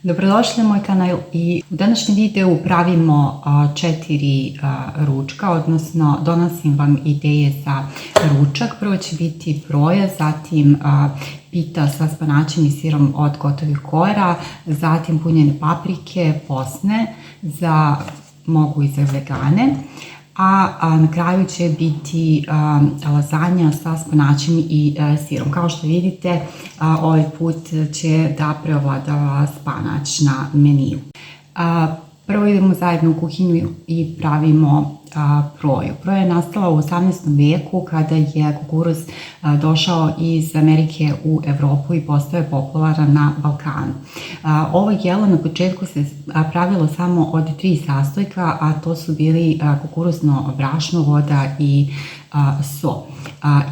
Dobrodošli na moj kanal i u današnjem videu pravimo 4 ručka, odnosno donosim vam ideje za ručak. Prvo će biti proja, zatim pita sa spanačem i sirom od gotovih kora, zatim punjene paprike, posne, mogu i za vegane. A na kraju će biti lazanja sa spanačem i sirom. Kao što vidite, ovaj put će da preovladava spanač na meniju. Prvo idemo zajedno u kuhinju i pravimo proju. Proja je nastala u 18. veku kada je kukuruz došao iz Amerike u Evropu i postao je popularan na Balkanu. Ovo jelo na početku se pravilo samo od 3 sastojka, a to su bili kukuruzno brašno, voda i so.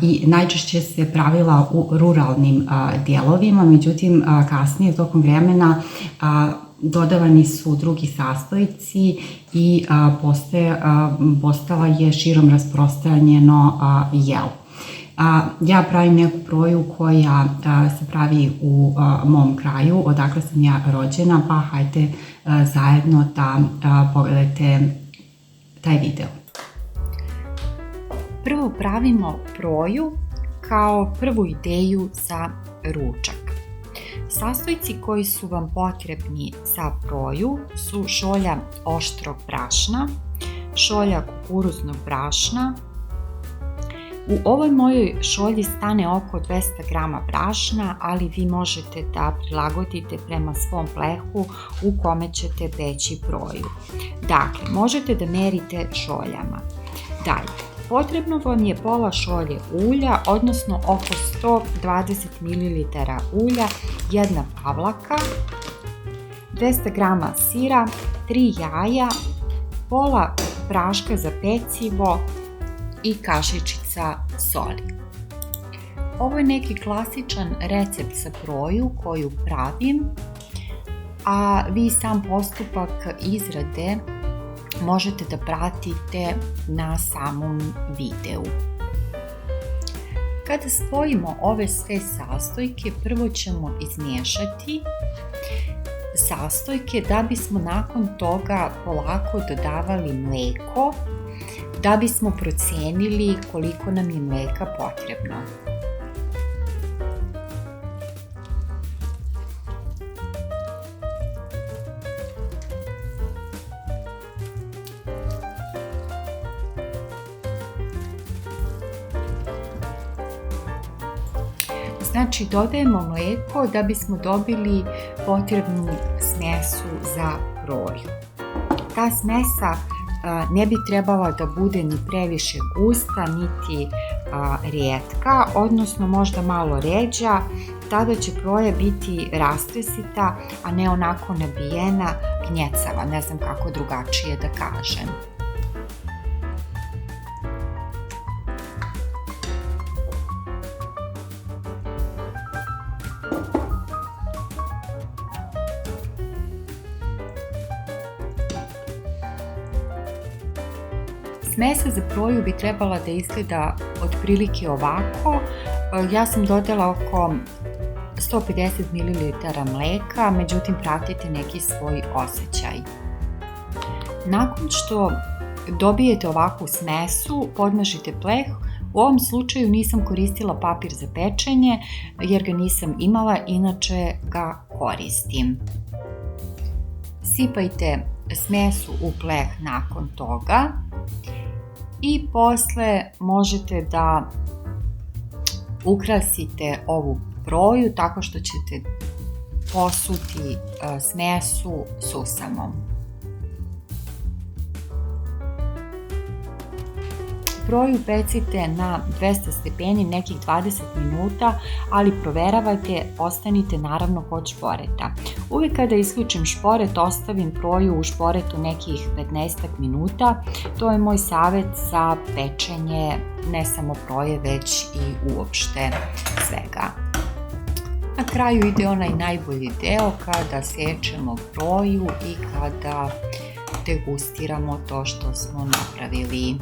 I najčešće se pravila u ruralnim dijelovima, međutim kasnije tokom vremena dodavani su drugi sastojci i postala je širom rasprostranjeno jelo. Ja pravim neku proju koja se pravi u mom kraju, odakle sam ja rođena, pa hajde zajedno da pogledate taj video. Prvo pravimo proju kao prvu ideju za ručak. Sastojci koji su vam potrebni za proju su šolja oštrog brašna, šolja kukuruznog brašna. U ovoj mojoj šolji stane oko 200 g brašna, ali vi možete da prilagodite prema svom plehu u kome ćete peći proju. Dakle, možete da merite šoljama. Dalje, potrebno vam je pola šolje ulja, odnosno oko 120 ml ulja, jedna pavlaka, 200 g sira, 3 jaja, pola praška za pecivo i kašičica soli. Ovo je neki klasičan recept za proju koju pravim, a vi sam postupak izrade možete da pratite na samom videu. Kada spojimo ove sve sastojke, prvo ćemo izmiješati sastojke da bismo nakon toga polako dodavali mlijeko, da bismo procenili koliko nam je mlijeka potrebno. Znači, dodajemo mlijeko da bismo dobili potrebnu smesu za proju. Ta smesa ne bi trebala da bude ni previše gusta, niti rijetka, odnosno možda malo ređa, tada će proja biti rastresita, a ne onako nabijena, gnjecava, ne znam kako drugačije da kažem. Smesa za proju bi trebala da izgleda otprilike ovako. Ja sam dodala oko 150 ml mlijeka, međutim pratite neki svoj osjećaj. Nakon što dobijete ovakvu smesu, podmažite pleh. U ovom slučaju nisam koristila papir za pečenje jer ga nisam imala, inače ga koristim. Sipajte smesu u pleh nakon toga i posle možete da ukrasite ovu proju tako što ćete posuti smesu susamom. Proju pecite na 200 stepeni nekih 20 minuta, ali proveravajte, ostanite naravno kod šporeta. Uvijek kada isključim šporet, ostavim proju u šporetu nekih 15 minuta. To je moj savjet za pečenje ne samo proje, već i uopšte svega. Na kraju ide onaj najbolji deo kada sečemo proju i kada degustiramo to što smo napravili.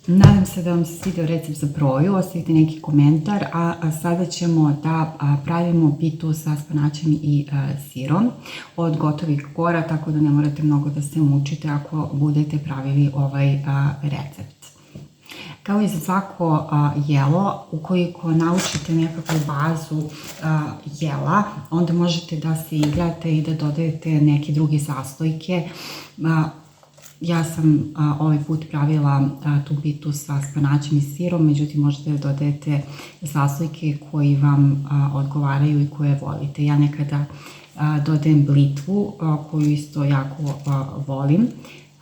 Nadam se da vam se svidio recept za proju, ostavite neki komentar, a sada ćemo da pravimo pitu sa spanačem i sirom od gotovih kora, tako da ne morate mnogo da se mučite ako budete pravili ovaj recept. Kao i za svako jelo, ukoliko naučite nekakvu bazu jela, onda možete da se igrate i da dodajete neke druge sastojke. Ja sam ovaj put pravila tu pitu sa spanačem i sirom, međutim možete da dodajete sastojke koji vam odgovaraju i koje volite. Ja nekada dodajem blitvu, koju isto jako volim,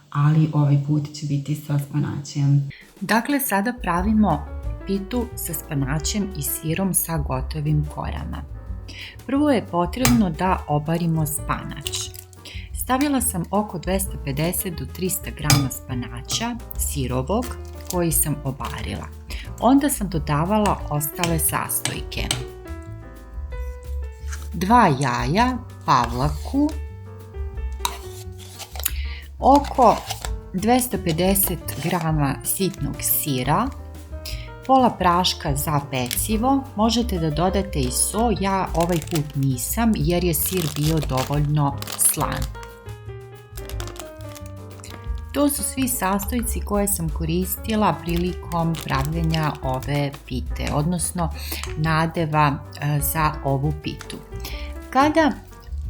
ali ovaj put će biti sa spanačem. Dakle, sada pravimo pitu sa spanačem i sirom sa gotovim korama. Prvo je potrebno da obarimo spanač. Stavila sam oko 250 do 300 grama spanača sirovog koji sam obarila. Onda sam dodavala ostale sastojke. 2 jaja, pavlaku, oko 250 grama sitnog sira, pola praška za pecivo, možete da dodate i so, ja ovaj put nisam jer je sir bio dovoljno slan. To su svi sastojci koje sam koristila prilikom pravljenja ove pite, odnosno nadeva za ovu pitu. Kada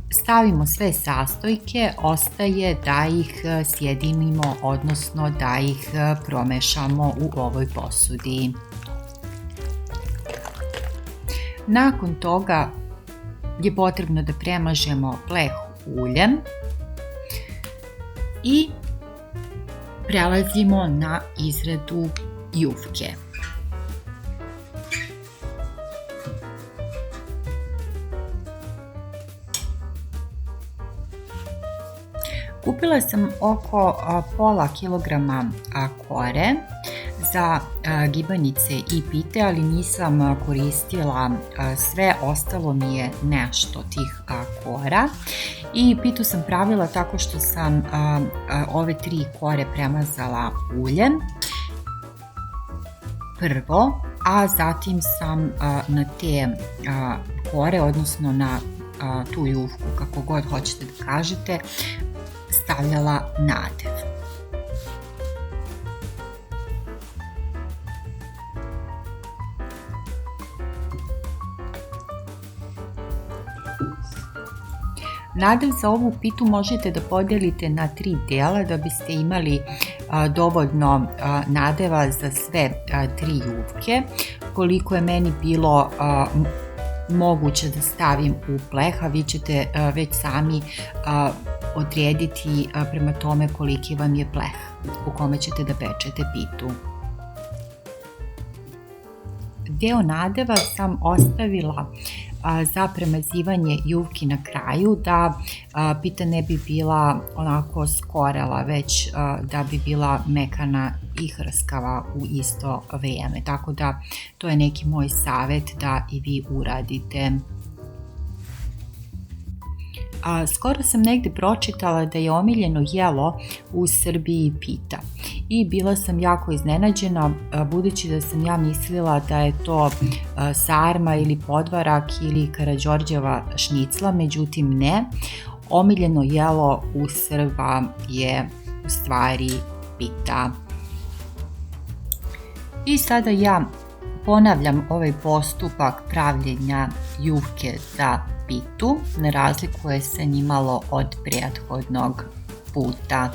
stavimo sve sastojke, ostaje da ih sjedinimo, odnosno da ih promešamo u ovoj posudi. Nakon toga je potrebno da premažemo pleh uljem i prelazimo na izradu jufke. Kupila sam oko pola kilograma kore za gibanice i pite, ali nisam koristila sve, ostalo mi je nešto tih kora. I pitu sam pravila tako što sam ove 3 kore premazala uljem prvo, a zatim sam na te kore, odnosno na tu jufku, kako god hoćete da kažete, stavljala nadev. Nadev za ovu pitu možete da podelite na 3 dela da biste imali dovoljno nadeva za sve 3 jufke. Koliko je meni bilo moguće da stavim u pleh, a vi ćete već sami odrediti prema tome koliki vam je pleh u kome ćete da pečete pitu. Deo nadeva sam ostavila za premazivanje jufki na kraju, da pita ne bi bila onako skorela, već da bi bila mekana i hrskava u isto vrijeme. Tako da to je neki moj savjet da i vi uradite. Skoro sam negde pročitala da je omiljeno jelo u Srbiji pita i bila sam jako iznenađena, budući da sam ja mislila da je to sarma ili podvarak ili Karađorđeva šnicla, međutim ne. Omiljeno jelo u Srba je u stvari pita. I sada ja ponavljam ovaj postupak pravljenja jufke za pitu, ne razlikuje se ni malo od prethodnog puta.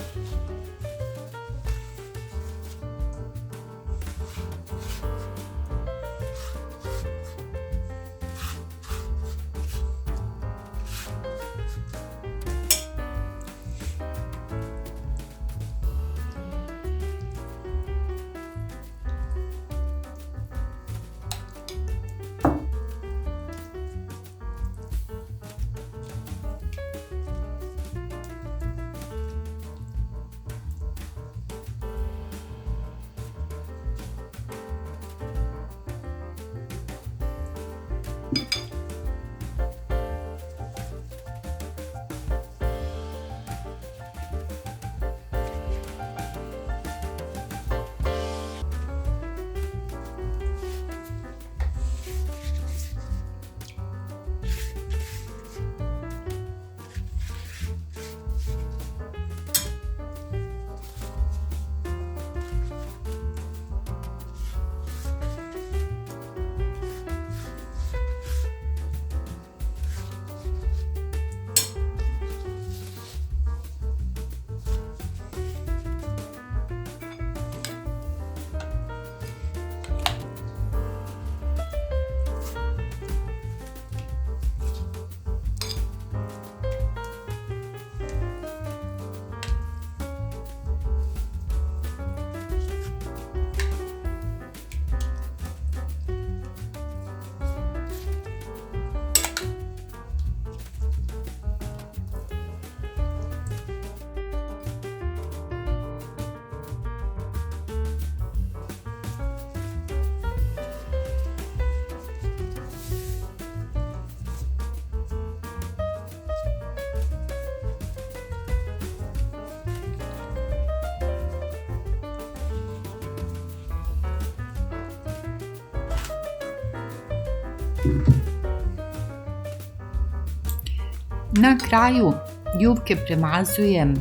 Na kraju ljupke premazujem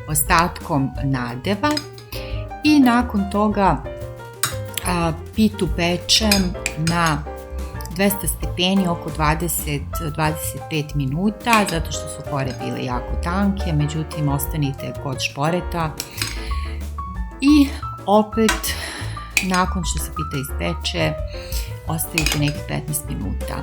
ostatkom nadeva i nakon toga pitu pečem na 200 stepeni oko 20-25 minuta, zato što su kore bile jako tanke, međutim ostanite kod šporeta i opet nakon što se pita ispeče ostavite nekih 15 minuta.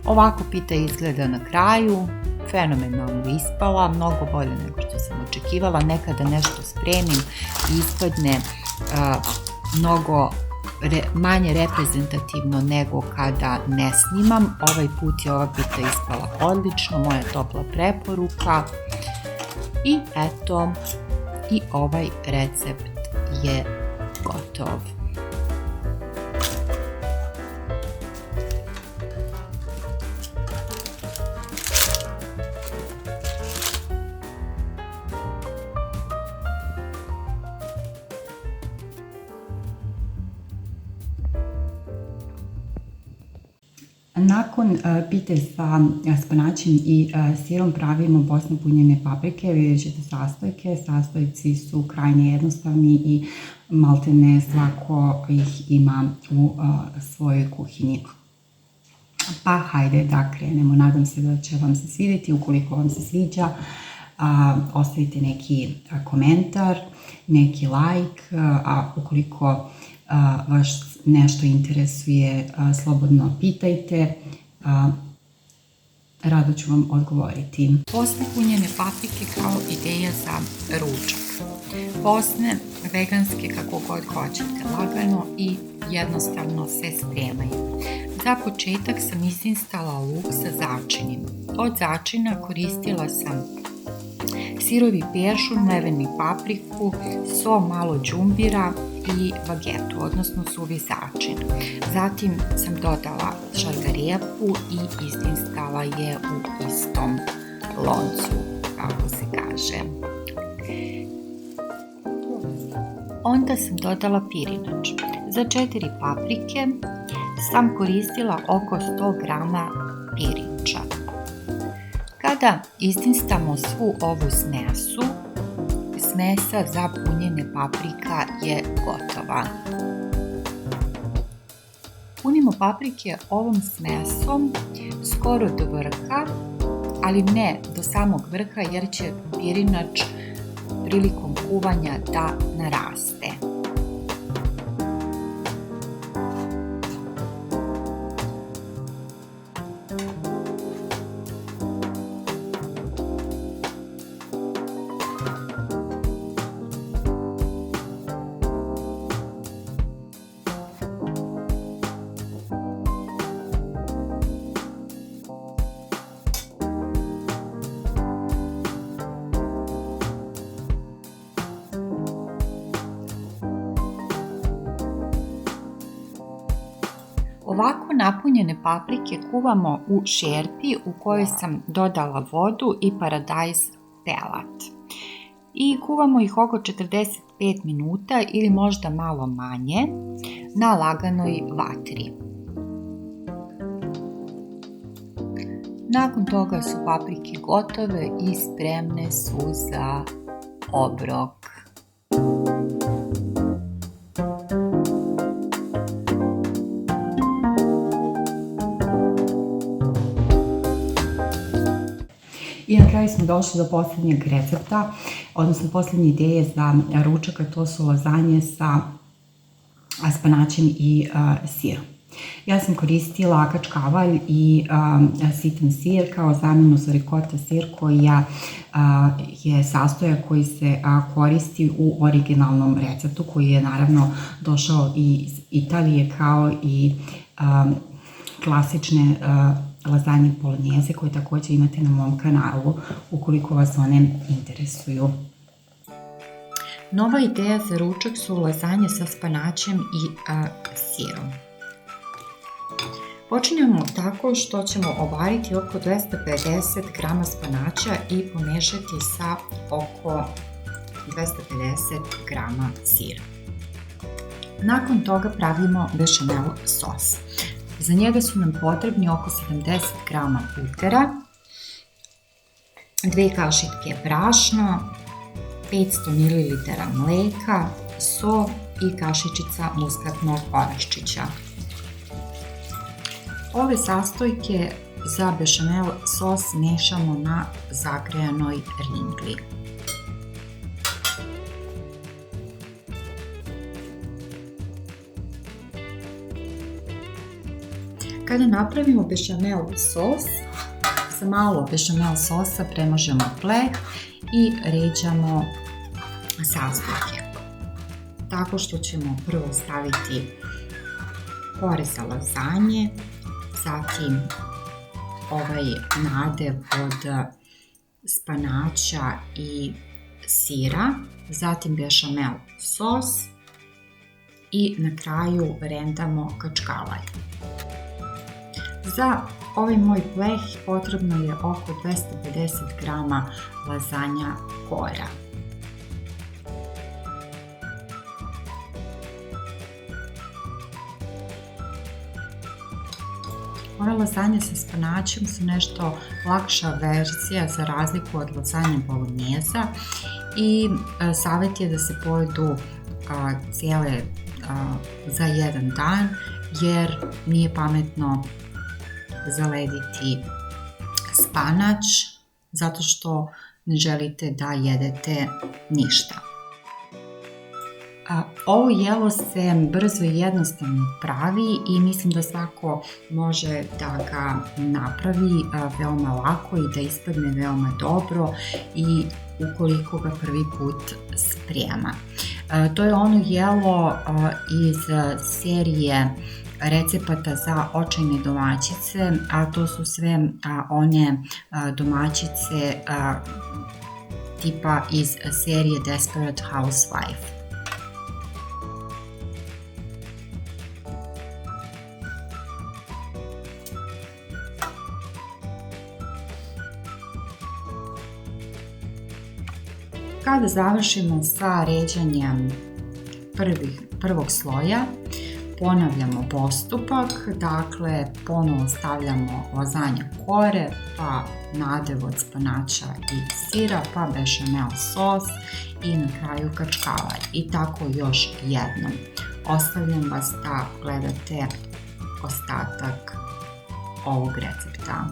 Ovako pita izgleda na kraju, fenomenalno ispala, mnogo bolje nego što sam očekivala. Nekada nešto spremim i ispadne mnogo manje reprezentativno nego kada ne snimam. Ovaj put je ova pita ispala odlično, moja topla preporuka. I eto, i ovaj recept je gotov. Nakon pite sa spanaćem i sirom pravimo bosne punjene paprike. Vidjet ćete sastojke. Sastojci su krajnje jednostavni i maltene svako ih ima u svojoj kuhinji. Pa hajde da krenemo. Nadam se da će vam se svidjeti. Ukoliko vam se sviđa, ostavite neki komentar, neki like, a ukoliko vas nešto interesuje, slobodno pitajte, rado ću vam odgovoriti. Bosne punjene paprike kao ideja za ručak. Bosne, veganske, kako god hoćete, lagano i jednostavno se spremaju. Za početak sam izinstala luk sa začinim. Od začina koristila sam sirovi peršun, mleveni papriku, so, malo đumbira i bagetu, odnosno suvi začin. Zatim sam dodala šargarepu i izinstala je u istom loncu, kako se kaže. Onda sam dodala pirinač. Za 4 paprike sam koristila oko 100 grama pirinča. Kada izinstamo svu ovu smesu, smesa za punjene paprika je gotova. Punimo paprike ovom smesom skoro do vrha, ali ne do samog vrha jer će pirinač prilikom kuvanja da naraste. Ovako napunjene paprike kuvamo u šerpi u kojoj sam dodala vodu i paradajz pelat. I kuvamo ih oko 45 minuta ili možda malo manje na laganoj vatri. Nakon toga su paprike gotove i spremne su za obrok. I na kraju smo došli do posljednjeg recepta, odnosno posljednje ideje za ručak, a to su lazanje sa spanaćem i sirom. Ja sam koristila kačkavalj i sitan sir kao zamjenu za rikota sir koji je sastojak koji se koristi u originalnom receptu, koji je naravno došao iz Italije, kao i klasične lazanje polonjeze koje također imate na mom kanalu ukoliko vas one interesuju. Nova ideja za ručak su lazanje sa spanaćem i sirom. Počinjemo tako što ćemo ovariti oko 250 grama spanaća i pomešati sa oko 250 grama sira. Nakon toga pravimo bešamel sos. Za njega su nam potrebni oko 70 g putera, 2 kašike brašna, 500 ml mleka, so i kašičica muskatnog oraščića. Ove sastojke za bešamel sos mešamo na zagrejanoj ringli. Kada napravimo bešamel sos, sa malo bešamel sosa premažemo pleh i ređamo sastojke. Tako što ćemo prvo staviti kore za lazanje, zatim ovaj nadev od spanaća i sira, zatim bešamel sos i na kraju rendamo kačkavalj. Za ovaj moj pleh potrebno je oko 250 g lazanja kora. Ove lazanje sa spanaćem su nešto lakša verzija za razliku od lazanje bolognjeza i savjet je da se pojedu cijele za jedan dan jer nije pametno zalediti spanać zato što ne želite da jedete ništa. Ovo jelo se brzo i jednostavno pravi i mislim da svako može da ga napravi veoma lako i da ispadne veoma dobro i ukoliko ga prvi put sprema. To je ono jelo iz serije recepata za očajne domaćice, a to su sve one domaćice tipa iz serije Desperate Housewife. Kada završimo sa ređanjem prvog sloja, ponavljamo postupak, dakle ponovo stavljamo lazanja kore, pa nadev od spanaća i sira, pa bešamel sos i na kraju kačkavalj i tako još jednom. Ostavljam vas da gledate ostatak ovog recepta.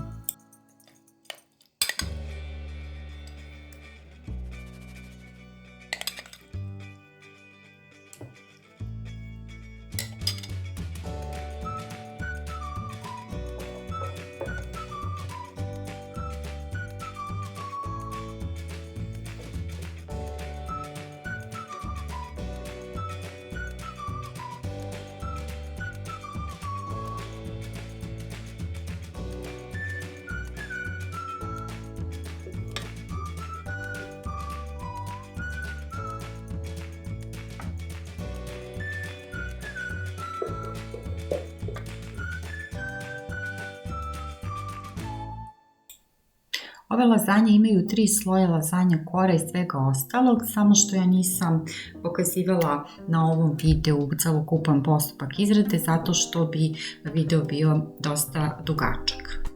Ove lazanje imaju 3 sloja lazanja kora i svega ostalog, samo što ja nisam pokazivala na ovom videu celokupan postupak izrade zato što bi video bio dosta dugačak.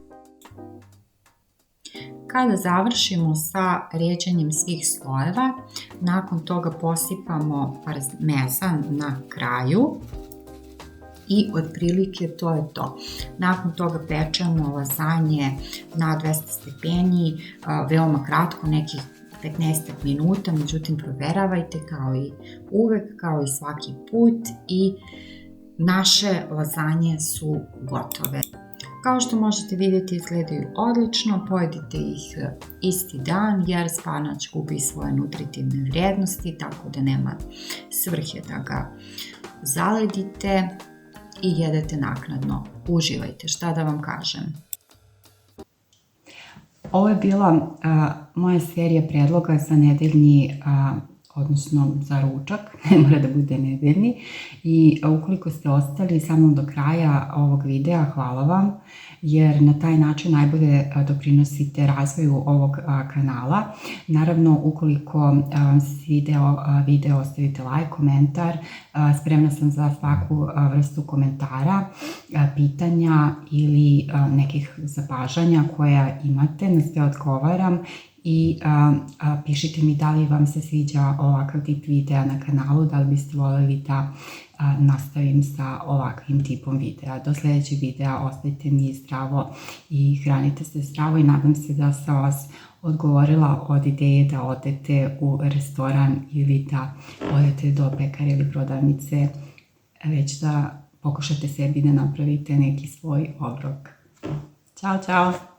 Kada završimo sa ređanjem svih slojeva, nakon toga posipamo parmezan na kraju. I otprilike to je to. Nakon toga pečemo lazanje na 200 stepeni, veoma kratko, nekih 15 minuta, međutim proveravajte kao i uvek, kao i svaki put i naše lazanje su gotove. Kao što možete vidjeti izgledaju odlično, pojedite ih isti dan jer spanać gubi svoje nutritivne vrijednosti, tako da nema svrhe da ga zaledite i jedete naknadno. Uživajte, šta da vam kažem. Ovo je bila moja serija predloga za nedeljni odnosno za ručak, ne mora da bude nedeljni. I ukoliko ste ostali sa mnom do kraja ovog videa, hvala vam, jer na taj način najbolje doprinosite razvoju ovog kanala. Naravno, ukoliko vam se svideo video, ostavite like, komentar, spremna sam za svaku vrstu komentara, pitanja ili nekih zapažanja koja imate, na sve odgovaram. I pišite mi da li vam se sviđa ovakav tip videa na kanalu, da li biste voljeli da nastavim sa ovakvim tipom videa. Do sljedećeg videa ostavite mi zdravo i hranite se zdravo i nadam se da sam vas odgovorila od ideje da odete u restoran ili da odete do pekare ili prodavnice, već da pokušate sebi da napravite neki svoj obrok. Ćao, čao!